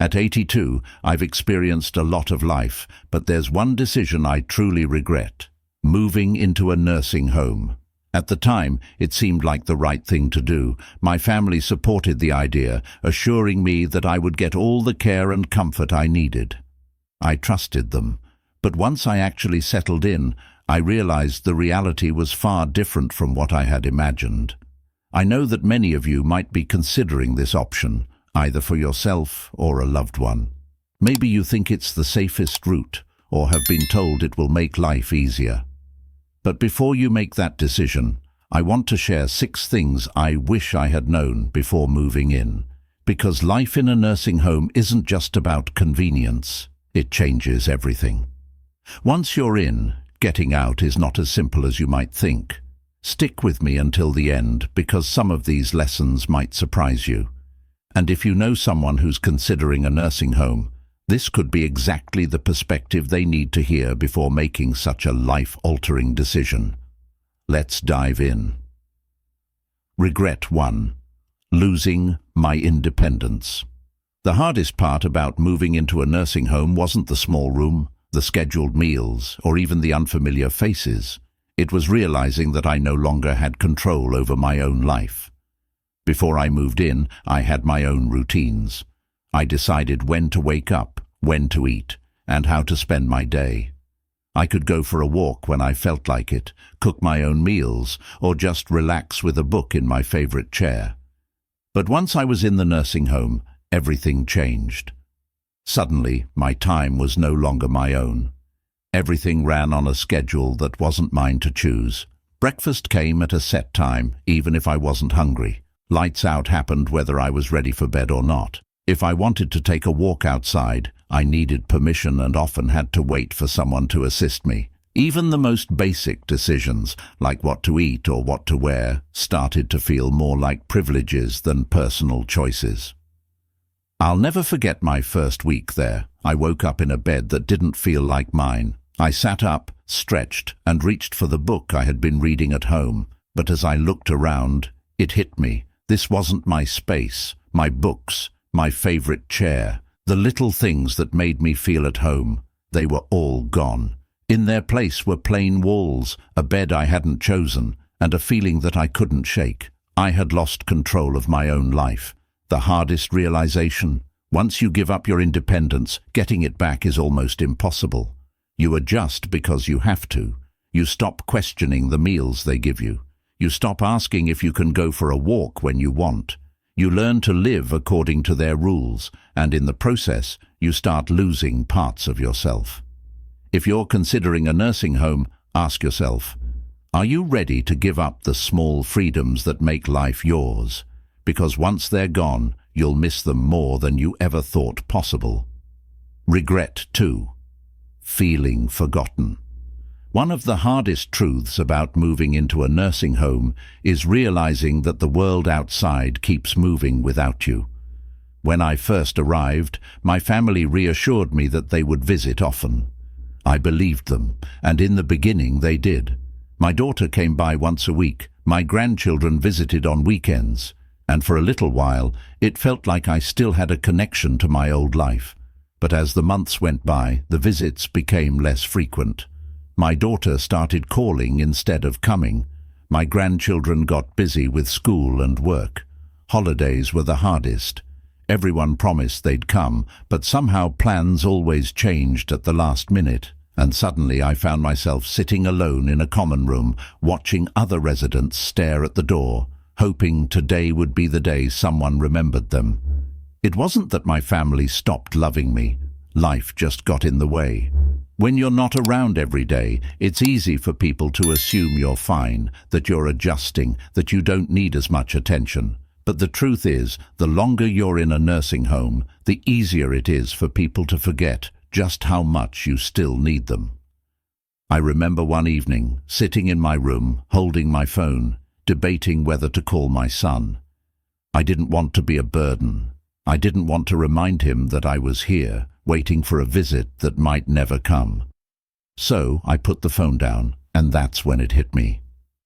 At 82, I've experienced a lot of life, but there's one decision I truly regret: moving into a nursing home. At the time, it seemed like the right thing to do. My family supported the idea, assuring me that I would get all the care and comfort I needed. I trusted them, but once I actually settled in, I realized the reality was far different from what I had imagined. I know that many of you might be considering this option, either for yourself or a loved one. Maybe you think it's the safest route, or have been told it will make life easier. But before you make that decision, I want to share 6 things I wish I had known before moving in. Because life in a nursing home isn't just about convenience, it changes everything. Once you're in, getting out is not as simple as you might think. Stick with me until the end, because some of these lessons might surprise you. And if you know someone who's considering a nursing home, this could be exactly the perspective they need to hear before making such a life-altering decision. Let's dive in. Regret 1. Losing my independence. The hardest part about moving into a nursing home wasn't the small room, the scheduled meals, or even the unfamiliar faces. It was realizing that I no longer had control over my own life. Before I moved in, I had my own routines. I decided when to wake up, when to eat, and how to spend my day. I could go for a walk when I felt like it, cook my own meals, or just relax with a book in my favorite chair. But once I was in the nursing home, everything changed. Suddenly, my time was no longer my own. Everything ran on a schedule that wasn't mine to choose. Breakfast came at a set time, even if I wasn't hungry. Lights out happened whether I was ready for bed or not. If I wanted to take a walk outside, I needed permission and often had to wait for someone to assist me. Even the most basic decisions, like what to eat or what to wear, started to feel more like privileges than personal choices. I'll never forget my first week there. I woke up in a bed that didn't feel like mine. I sat up, stretched, and reached for the book I had been reading at home. But as I looked around, it hit me. This wasn't my space, my books, my favorite chair, the little things that made me feel at home. They were all gone. In their place were plain walls, a bed I hadn't chosen, and a feeling that I couldn't shake. I had lost control of my own life. The hardest realization: once you give up your independence, getting it back is almost impossible. You adjust because you have to. You stop questioning the meals they give you. You stop asking if you can go for a walk when you want. You learn to live according to their rules, and in the process, you start losing parts of yourself. If you're considering a nursing home, ask yourself, are you ready to give up the small freedoms that make life yours? Because once they're gone, you'll miss them more than you ever thought possible. Regret 2. Feeling forgotten. One of the hardest truths about moving into a nursing home is realizing that the world outside keeps moving without you. When I first arrived, my family reassured me that they would visit often. I believed them, and in the beginning they did. My daughter came by once a week, my grandchildren visited on weekends, and for a little while it felt like I still had a connection to my old life. But as the months went by, the visits became less frequent. My daughter started calling instead of coming. My grandchildren got busy with school and work. Holidays were the hardest. Everyone promised they'd come, but somehow plans always changed at the last minute, and suddenly I found myself sitting alone in a common room, watching other residents stare at the door, hoping today would be the day someone remembered them. It wasn't that my family stopped loving me. Life just got in the way. When you're not around every day, it's easy for people to assume you're fine, that you're adjusting, that you don't need as much attention. But the truth is, the longer you're in a nursing home, the easier it is for people to forget just how much you still need them. I remember one evening, sitting in my room, holding my phone, debating whether to call my son. I didn't want to be a burden. I didn't want to remind him that I was here, waiting for a visit that might never come. So I put the phone down, and that's when it hit me.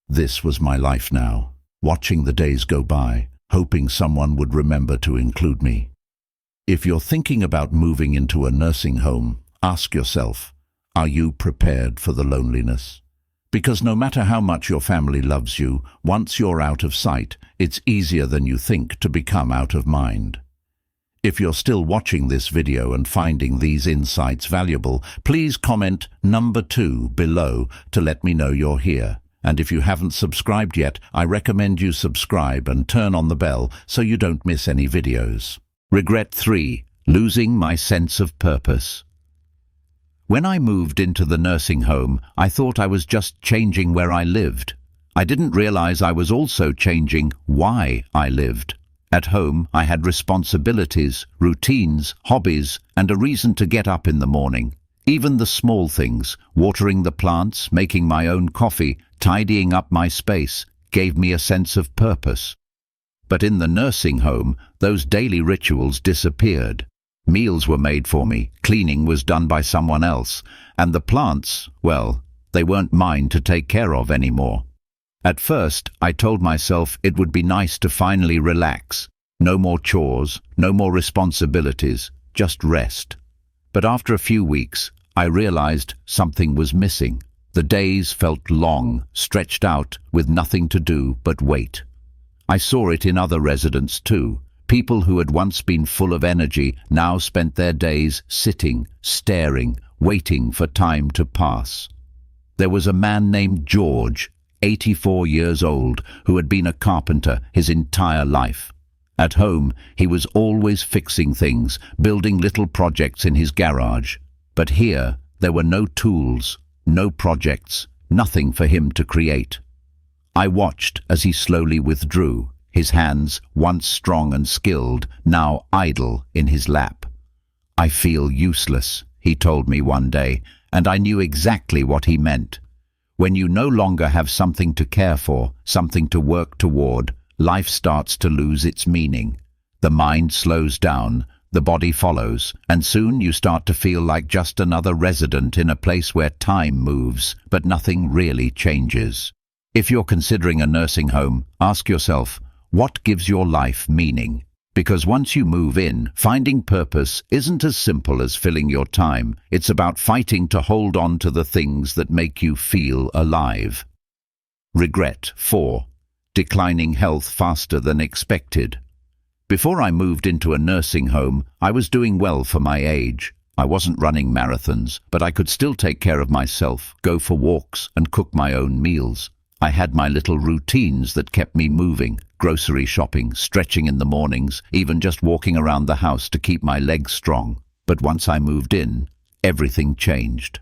This was my life now, watching the days go by, hoping someone would remember to include me. If you're thinking about moving into a nursing home, ask yourself, are you prepared for the loneliness? Because no matter how much your family loves you, once you're out of sight, it's easier than you think to become out of mind. If you're still watching this video and finding these insights valuable, please comment number 2 below to let me know you're here. And if you haven't subscribed yet, I recommend you subscribe and turn on the bell so you don't miss any videos. Regret 3. Losing my sense of purpose. When I moved into the nursing home, I thought I was just changing where I lived. I didn't realize I was also changing why I lived. At home, I had responsibilities, routines, hobbies, and a reason to get up in the morning. Even the small things, watering the plants, making my own coffee, tidying up my space, gave me a sense of purpose. But in the nursing home, those daily rituals disappeared. Meals were made for me, cleaning was done by someone else, and the plants, well, they weren't mine to take care of anymore. At first, I told myself it would be nice to finally relax. No more chores, no more responsibilities, just rest. But after a few weeks, I realized something was missing. The days felt long, stretched out, with nothing to do but wait. I saw it in other residents too. People who had once been full of energy now spent their days sitting, staring, waiting for time to pass. There was a man named George, 84 years old, who had been a carpenter his entire life. At home, he was always fixing things, building little projects in his garage. But here, there were no tools, no projects, nothing for him to create. I watched as he slowly withdrew, his hands, once strong and skilled, now idle in his lap. "I feel useless," he told me one day, and I knew exactly what he meant. When you no longer have something to care for, something to work toward, life starts to lose its meaning. The mind slows down, the body follows, and soon you start to feel like just another resident in a place where time moves, but nothing really changes. If you're considering a nursing home, ask yourself, what gives your life meaning? Because once you move in, finding purpose isn't as simple as filling your time. It's about fighting to hold on to the things that make you feel alive. Regret 4. Declining health faster than expected. Before I moved into a nursing home, I was doing well for my age. I wasn't running marathons, but I could still take care of myself, go for walks, and cook my own meals. I had my little routines that kept me moving, grocery shopping, stretching in the mornings, even just walking around the house to keep my legs strong. But once I moved in, everything changed.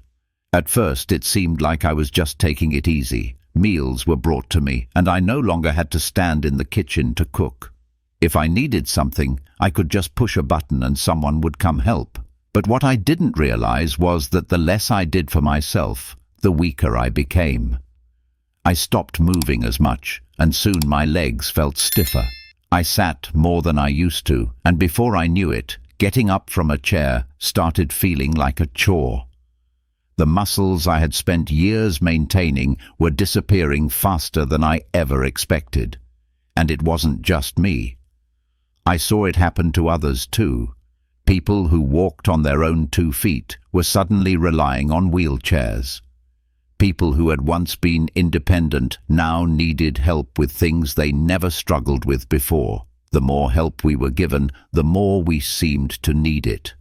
At first, it seemed like I was just taking it easy. Meals were brought to me, and I no longer had to stand in the kitchen to cook. If I needed something, I could just push a button and someone would come help. But what I didn't realize was that the less I did for myself, the weaker I became. I stopped moving as much, and soon my legs felt stiffer. I sat more than I used to, and before I knew it, getting up from a chair started feeling like a chore. The muscles I had spent years maintaining were disappearing faster than I ever expected. And it wasn't just me. I saw it happen to others too. People who walked on their own 2 feet were suddenly relying on wheelchairs. People who had once been independent now needed help with things they never struggled with before. The more help we were given, the more we seemed to need it.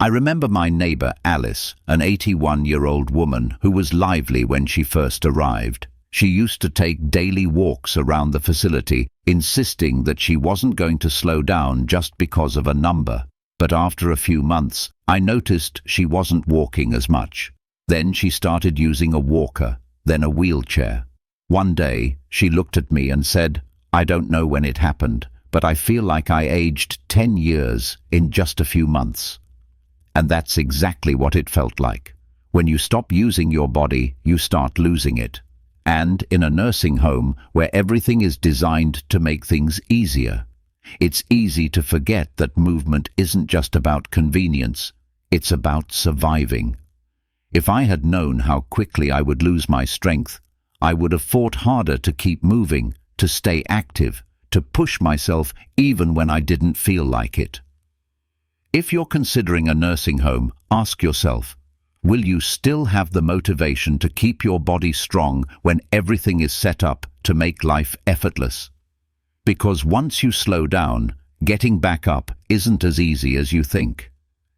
I remember my neighbor Alice, an 81-year-old woman who was lively when she first arrived. She used to take daily walks around the facility, insisting that she wasn't going to slow down just because of a number. But after a few months, I noticed she wasn't walking as much. Then she started using a walker, then a wheelchair. One day, she looked at me and said, "I don't know when it happened, but I feel like I aged 10 years in just a few months." And that's exactly what it felt like. When you stop using your body, you start losing it. And in a nursing home, where everything is designed to make things easier, it's easy to forget that movement isn't just about convenience, it's about surviving. If I had known how quickly I would lose my strength, I would have fought harder to keep moving, to stay active, to push myself even when I didn't feel like it. If you're considering a nursing home, ask yourself, will you still have the motivation to keep your body strong when everything is set up to make life effortless? Because once you slow down, getting back up isn't as easy as you think.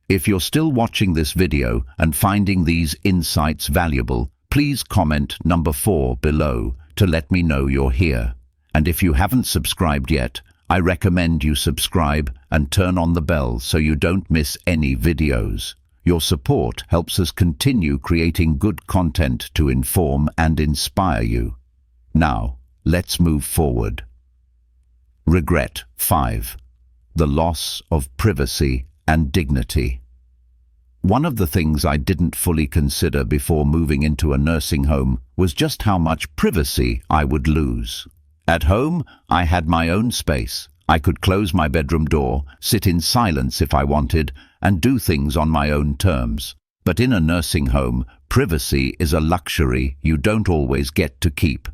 If you're still watching this video and finding these insights valuable, please comment number 4 below to let me know you're here. And if you haven't subscribed yet, I recommend you subscribe and turn on the bell so you don't miss any videos. Your support helps us continue creating good content to inform and inspire you. Now, let's move forward. Regret 5. The loss of privacy and dignity. One of the things I didn't fully consider before moving into a nursing home was just how much privacy I would lose. At home, I had my own space. I could close my bedroom door, sit in silence if I wanted, and do things on my own terms. But in a nursing home, privacy is a luxury you don't always get to keep.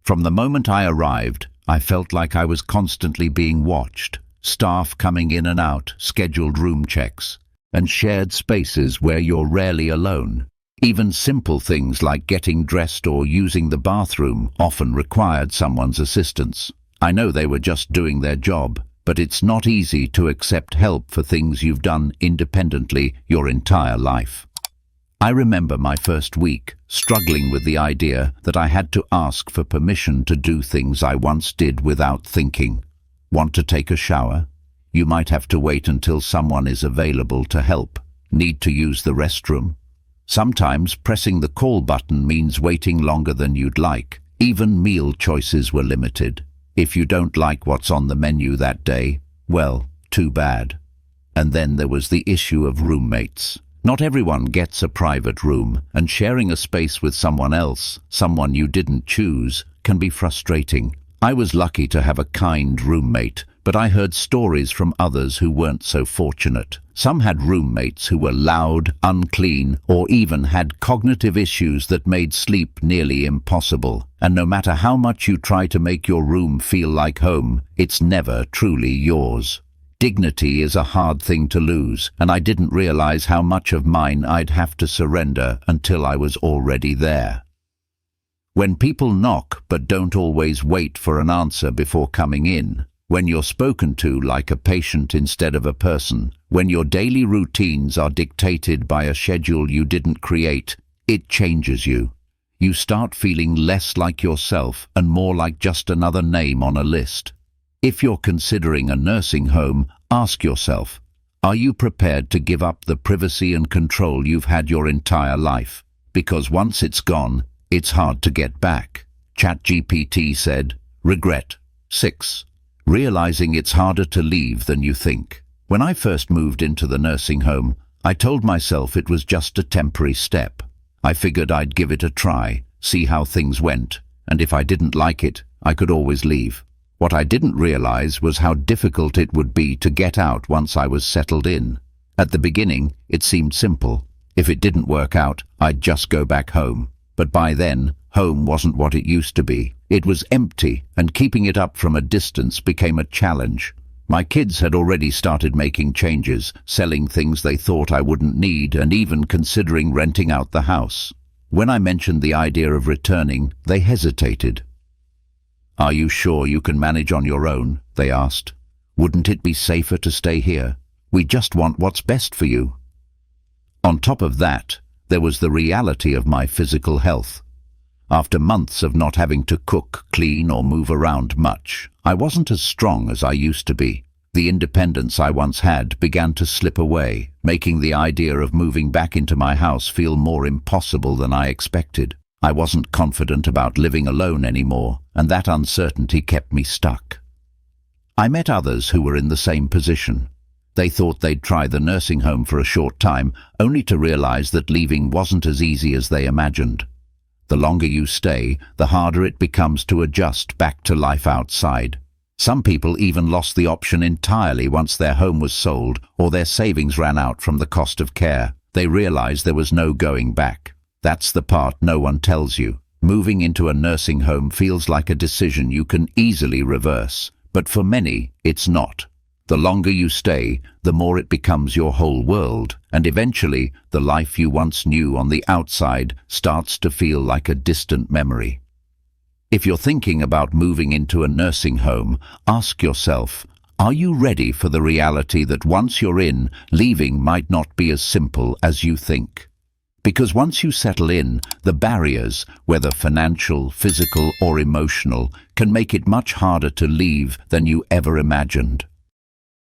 From the moment I arrived, I felt like I was constantly being watched. Staff coming in and out, scheduled room checks, and shared spaces where you're rarely alone. Even simple things like getting dressed or using the bathroom often required someone's assistance. I know they were just doing their job, but it's not easy to accept help for things you've done independently your entire life. I remember my first week struggling with the idea that I had to ask for permission to do things I once did without thinking. Want to take a shower? You might have to wait until someone is available to help. Need to use the restroom? Sometimes pressing the call button means waiting longer than you'd like. Even meal choices were limited. If you don't like what's on the menu that day, well, too bad. And then there was the issue of roommates. Not everyone gets a private room, and sharing a space with someone else, someone you didn't choose, can be frustrating. I was lucky to have a kind roommate, but I heard stories from others who weren't so fortunate. Some had roommates who were loud, unclean, or even had cognitive issues that made sleep nearly impossible. And no matter how much you try to make your room feel like home, it's never truly yours. Dignity is a hard thing to lose, and I didn't realize how much of mine I'd have to surrender until I was already there. When people knock but don't always wait for an answer before coming in, when you're spoken to like a patient instead of a person, when your daily routines are dictated by a schedule you didn't create, it changes you. You start feeling less like yourself and more like just another name on a list. If you're considering a nursing home, ask yourself, are you prepared to give up the privacy and control you've had your entire life? Because once it's gone, it's hard to get back. ChatGPT said, Regret 6. Realizing it's harder to leave than you think. When I first moved into the nursing home, I told myself it was just a temporary step. I figured I'd give it a try, see how things went, and if I didn't like it, I could always leave. What I didn't realize was how difficult it would be to get out once I was settled in. At the beginning, it seemed simple. If it didn't work out, I'd just go back home. But by then, home wasn't what it used to be. It was empty, and keeping it up from a distance became a challenge. My kids had already started making changes, selling things they thought I wouldn't need, and even considering renting out the house. When I mentioned the idea of returning, they hesitated. "Are you sure you can manage on your own?" they asked. "Wouldn't it be safer to stay here? We just want what's best for you." On top of that, there was the reality of my physical health. After months of not having to cook, clean, or move around much, I wasn't as strong as I used to be. The independence I once had began to slip away, making the idea of moving back into my house feel more impossible than I expected. I wasn't confident about living alone anymore, and that uncertainty kept me stuck. I met others who were in the same position. They thought they'd try the nursing home for a short time, only to realize that leaving wasn't as easy as they imagined. The longer you stay, the harder it becomes to adjust back to life outside. Some people even lost the option entirely once their home was sold or their savings ran out from the cost of care. They realized there was no going back. That's the part no one tells you. Moving into a nursing home feels like a decision you can easily reverse, but for many, it's not. The longer you stay, the more it becomes your whole world, and eventually, the life you once knew on the outside starts to feel like a distant memory. If you're thinking about moving into a nursing home, ask yourself, are you ready for the reality that once you're in, leaving might not be as simple as you think? Because once you settle in, the barriers, whether financial, physical or emotional, can make it much harder to leave than you ever imagined.